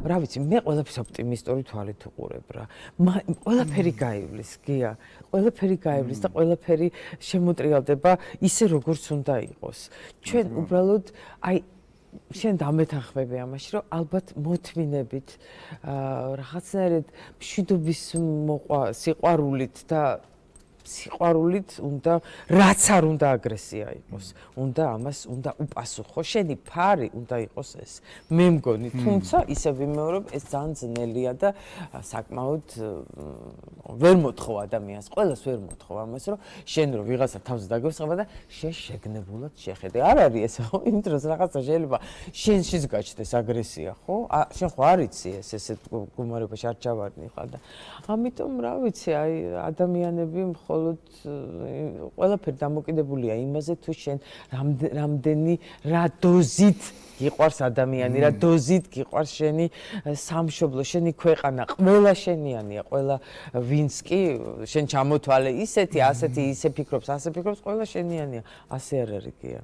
რა ვიცი, მე ყველაფერს ოპტიმისტური თვალით უყურებ რა. ყველაფერი გაივლის, გია. ყველაფერი გაივლის და ყველაფერი შემოტრიალდება ისე როგორც უნდა იყოს. ჩვენ უბრალოდ აი შენ დამეთანხმები ამაში, რომ ალბათ მოთმინებით რაღაცნაირად მშვიდობის სიყვარულით და სიყვარულით უნდა რაც არ უნდა აგრესია იყოს. უნდა ამას უნდა უპასუხო. შენი ფარი უნდა იყოს ეს. მე მგონი, თუმცა ისე ვიმეორებ, ეს ძალიან ძნელია და საკმაოდ ვერ მოთხოვ ადამიანს. ყველას ვერ მოთხოვ ამას, რომ შენ რო ვიღაცა თავს დაგესხება და შენ შეგნებულად შეხედე. არ არის ეს, ხო? იმ დროს რაღაცა შეიძლება შენშიც გაჩნდეს აგრესია, ხო? შენ ხო არ იცი ესეთ გუმარებაში არ ჩავარდნი ხარ და ამიტომ რა ვიცი, აი ადამიანები მხოლოდ ყველაფერი დამოკიდებულია იმაზე, თუ შენ რამდენი რა დოზით გიყვარს ადამიანი, რა დოზით გიყვარს შენი სამშობლო, შენი ქვეყანა, ყველა შენიანია, ყველა ვინც კი შენ ჩამოთვალე ისეთი, ასეთი, ისე ფიქრობს, ყველა შენიანია, ასე არ არის გია.